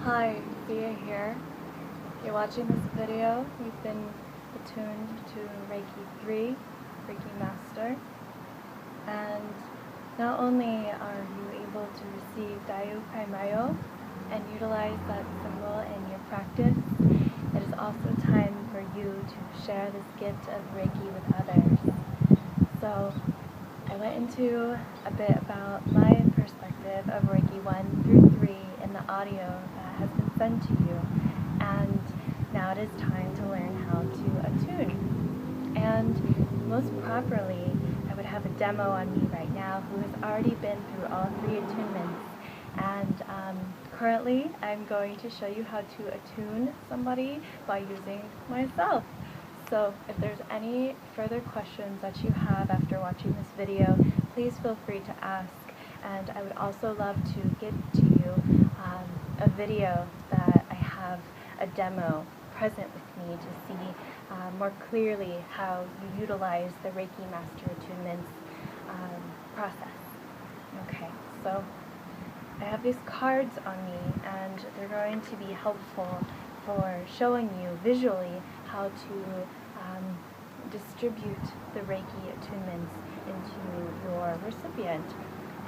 Hi, Thea here. If you're watching this video, you've been attuned to Reiki 3, Reiki Master, and not only are you able to receive Dayu Kaimayo and utilize that symbol in your practice, it is also time for you to share this gift of Reiki with others. So, I went into a bit about my perspective of Reiki 1 through 3 in the audio that has been sent to you, and now it is time to learn how to attune. And most properly, I would have a demo on me right now who has already been through all 3 attunements, and currently I'm going to show you how to attune somebody by using myself. So if there's any further questions that you have after watching this video, please feel free to ask. And I would also love to give to you a video that I have a demo present with me to see more clearly how you utilize the Reiki Master Attunements process. Okay, so I have these cards on me, and they're going to be helpful for showing you visually how to distribute the Reiki attunements into your recipient.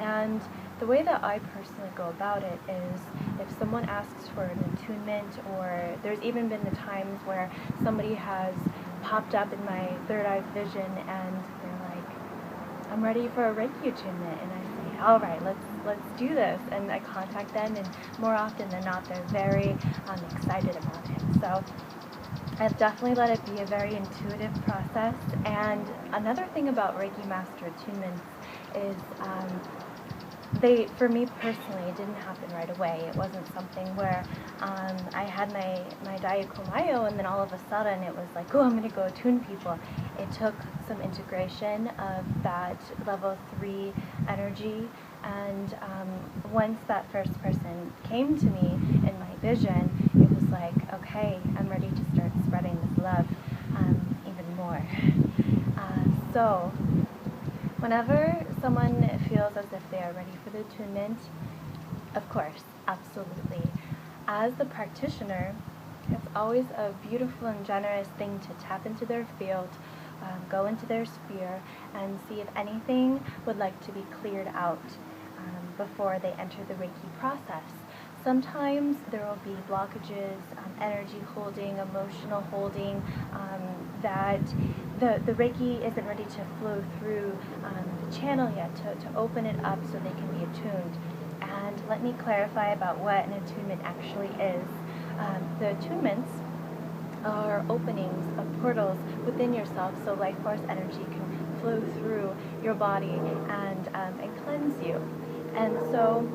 And the way that I personally go about it is if someone asks for an attunement, or there's even been the times where somebody has popped up in my third eye vision and they're like, I'm ready for a Reiki attunement, and I say, all right, let's do this, and I contact them, and more often than not they're very excited about it. So I've definitely let it be a very intuitive process. And another thing about Reiki Master Attunements is for me personally, it didn't happen right away. It wasn't something where I had my Daikomayo and then all of a sudden it was like, oh, I'm going to go attune people. It took some integration of that level 3 energy, and once that first person came to me in my vision, it was like, okay, I'm ready to start spreading this love even more. So whenever someone feels as if they are ready for the attunement, of course, absolutely. As the practitioner, it's always a beautiful and generous thing to tap into their field, go into their sphere, and see if anything would like to be cleared out before they enter the Reiki process. Sometimes there will be blockages, energy holding, emotional holding, that the Reiki isn't ready to flow through the channel yet, to open it up so they can be attuned. And let me clarify about what an attunement actually is. The attunements are openings of portals within yourself so life force energy can flow through your body and cleanse you. And so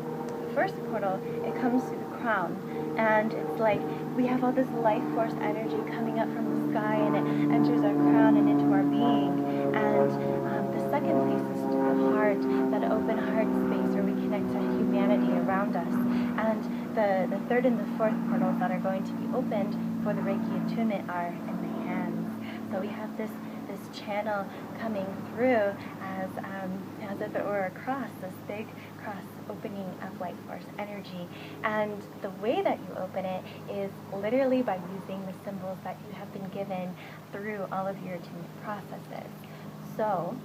the first portal, it comes through the crown, and it's like we have all this life force energy coming up from the sky, and it enters our crown and into our being. And the second place is to the heart, that open heart space where we connect to humanity around us. And the third and the fourth portals that are going to be opened for the Reiki attunement are in the hands. So we have this channel coming through as if it were a cross, this big cross opening of light force energy. And the way that you open it is literally by using the symbols that you have been given through all of your attunement processes. So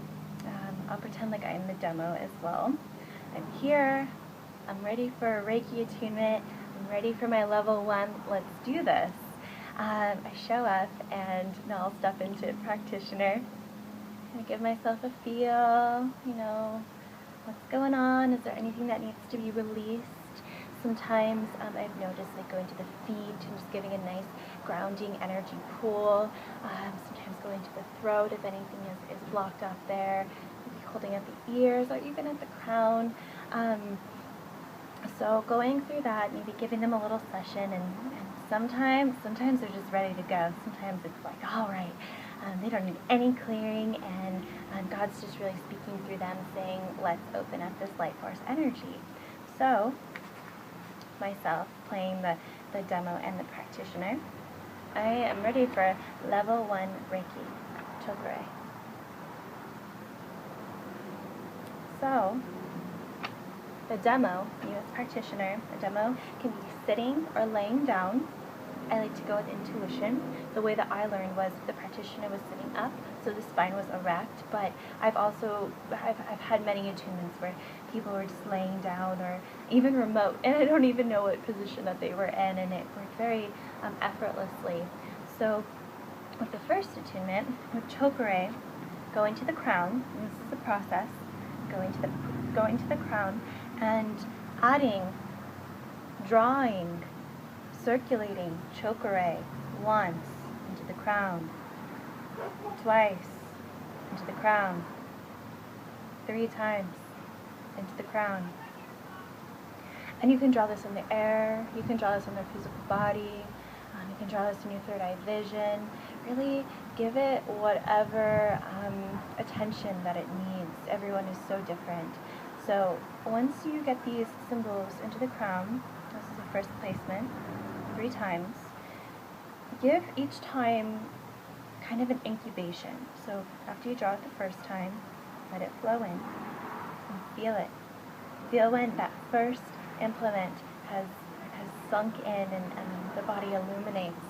I'll pretend like I'm the demo as well. I'm here, I'm ready for a Reiki attunement, I'm ready for my level 1, let's do this. I show up, and now I'll step into practitioner. Kind of give myself a feel, what's going on? Is there anything that needs to be released? Sometimes I've noticed like going to the feet and just giving a nice grounding energy pool. Sometimes going to the throat if anything is blocked up there. Maybe holding at the ears or even at the crown. So going through that, maybe giving them a little session, and sometimes they're just ready to go. Sometimes it's like, all right, they don't need any clearing, and God's just really speaking through them, saying, let's open up this light force energy. So myself playing the demo and the practitioner, I am ready for level 1 Reiki Chokure. So the demo, you as practitioner, a demo, can be sitting or laying down. I like to go with intuition. The way that I learned was the practitioner was sitting up, so the spine was erect, but I've had many attunements where people were just laying down or even remote, and I don't even know what position that they were in, and it worked very effortlessly. So with the first attunement, with Chokure, going to the crown, and this is the process, going to the crown, and adding, drawing, circulating Chokure once into the crown, twice into the crown, 3 times into the crown. And you can draw this in the air, you can draw this in their physical body, you can draw this in your third eye vision. Really give it whatever attention that it needs. Everyone is so different. So once you get these symbols into the crown, this is the first placement, 3 times, give each time kind of an incubation. So after you draw it the first time, let it flow in and feel it. Feel when that first implement has sunk in and the body illuminates.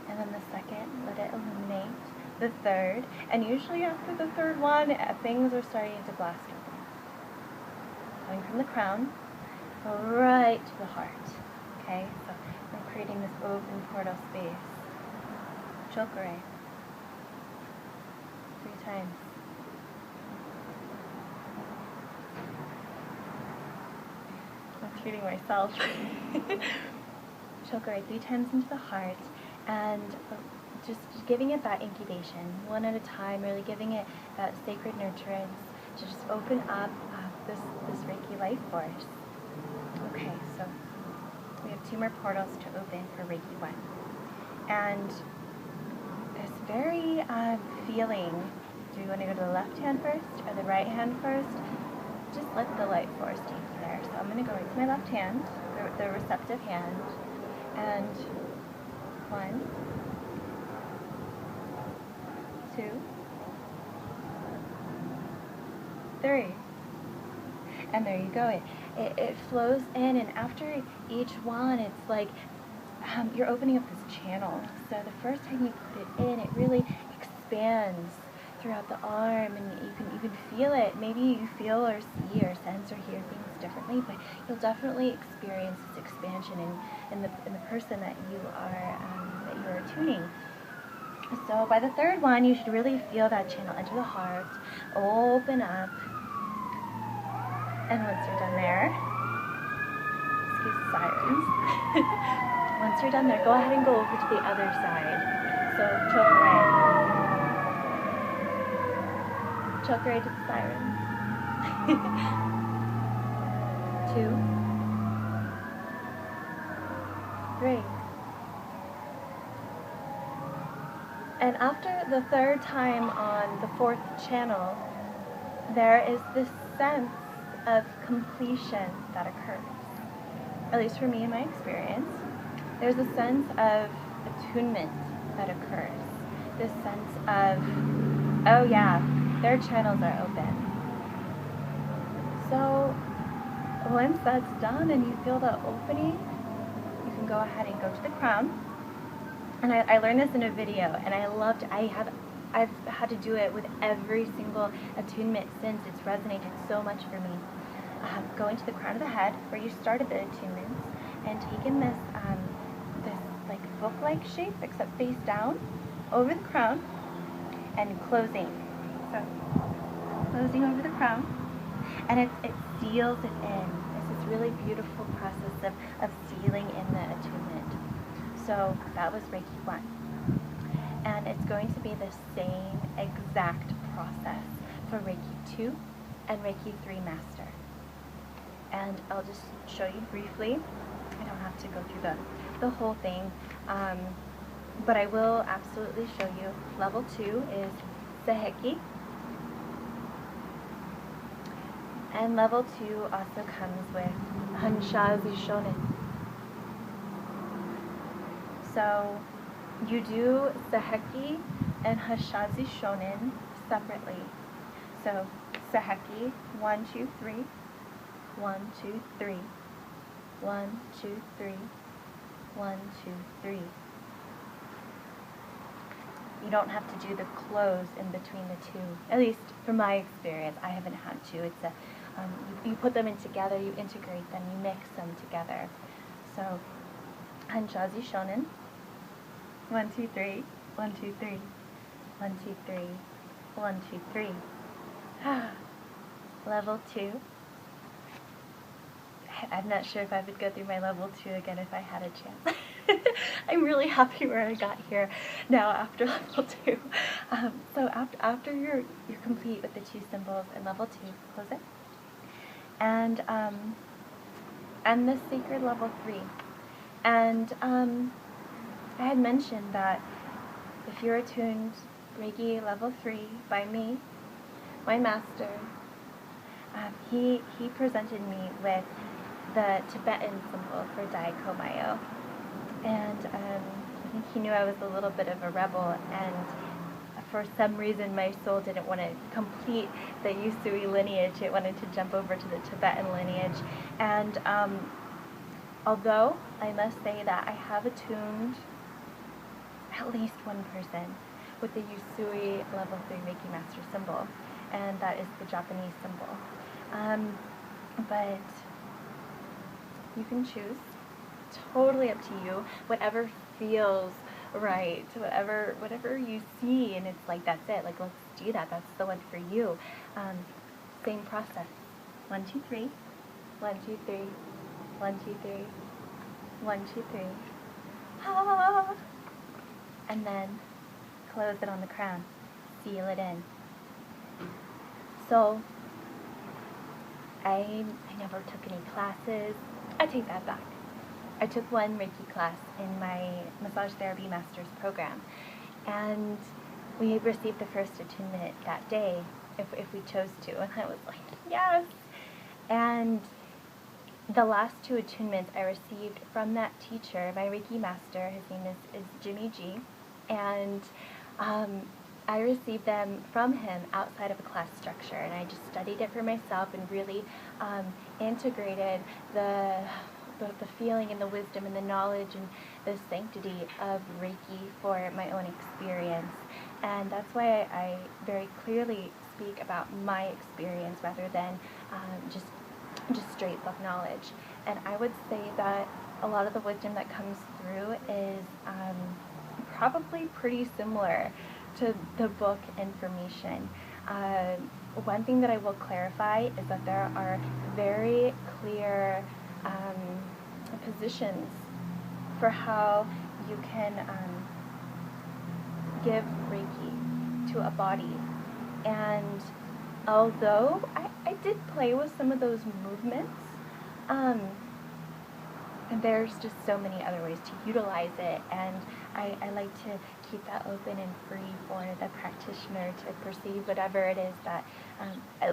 And then the second, let it illuminate. The third, and usually after the third one, things are starting to blast open. Going from the crown, right to the heart. Okay, so I'm creating this open portal space. Chokure. 3 times. I'm treating myself. Chokure 3 times into the heart, and just giving it that incubation, one at a time, really giving it that sacred nurturance to just open up this Reiki life force. Okay, so we have 2 more portals to open for Reiki 1. And this very feeling, do you want to go to the left hand first or the right hand first? Just let the light force take you there. So I'm going to go right to my left hand, the receptive hand, and 1, 2, 3. And there you go. It flows in, and after each one, it's like you're opening up this channel. So the first time you put it in, it really expands throughout the arm, and you can feel it. Maybe you feel or see or sense or hear things differently, but you'll definitely experience this expansion in the person that you are attuning. So by the third one, you should really feel that channel enter the heart, open up, and once you're done there, excuse the sirens. Once you're done there, go ahead and go over to the other side. So Chokure to the sirens. 2, 3. And after the third time on the 4th channel, there is this sense of completion that occurs. At least for me in my experience, there's a sense of attunement that occurs. This sense of, oh yeah, their channels are open. So once that's done and you feel the opening, you can go ahead and go to the crown. And I learned this in a video, and I loved it. I've had to do it with every single attunement since. It's resonated so much for me. Going to the crown of the head, where you started the attunements, and taking this this like book-like shape, except face down, over the crown, and closing. So closing over the crown, and it seals it in. It's this really beautiful process of sealing in the attunement. So that was Reiki 1. And it's going to be the same exact process for Reiki 2 and Reiki 3 Master. And I'll just show you briefly. I don't have to go through the whole thing, but I will absolutely show you. Level 2 is Seheki. And level 2 also comes with Hanshazi Shonin. So you do Seheki and Hanshazi Shonin separately. So Seheki, 1, 2, 3, 1, 2, 3. 1, 2, 3. 1, 2, 3. You don't have to do the close in between the two. At least from my experience, I haven't had to. It's a you put them in together, you integrate them, you mix them together. So, Hanshazi Shonen. 1, 2, 3. 1, 2, 3. 1, 2, 3. 1, 2, 3. Level 2. I'm not sure if I would go through my level 2 again if I had a chance. I'm really happy where I got here now after level 2. So after you're complete with the 2 symbols in level 2, close it. And the sacred level 3. And I had mentioned that if you're attuned Reiki level 3 by me, my master, he presented me with the Tibetan symbol for Daikomayo. And I think he knew I was a little bit of a rebel, and for some reason my soul didn't want to complete the Usui lineage. It wanted to jump over to the Tibetan lineage. And although I must say that I have attuned at least one person with the Usui level 3 Reiki Master symbol, and that is the Japanese symbol. But you can choose. Totally up to you. Whatever feels right. Whatever you see, and it's like, that's it. Like, let's do that. That's the one for you. Same process. 1, 2, 3. 1, 2, 3. 1, 2, 3. 1, 2, 3. Ah. And then close it on the crown. Seal it in. So I never took any classes. I take that back. I took one Reiki class in my massage therapy master's program, and we received the first attunement that day if we chose to, and I was like, yes. And the last 2 attunements I received from that teacher, my Reiki master, his name is Jimmy G, and I received them from him outside of a class structure, and I just studied it for myself and really integrated the feeling and the wisdom and the knowledge and the sanctity of Reiki for my own experience. And that's why I very clearly speak about my experience rather than just straight book knowledge. And I would say that a lot of the wisdom that comes through is probably pretty similar to the book information. One thing that I will clarify is that there are very clear positions for how you can give Reiki to a body. And although I did play with some of those movements, and there's just so many other ways to utilize it, and I like to keep that open and free for the practitioner to perceive whatever it is that,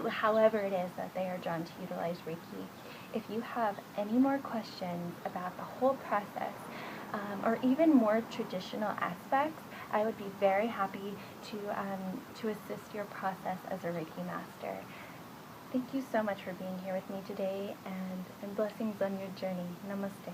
however it is that they are drawn to utilize Reiki. If you have any more questions about the whole process, or even more traditional aspects, I would be very happy to assist your process as a Reiki master. Thank you so much for being here with me today, and blessings on your journey. Namaste.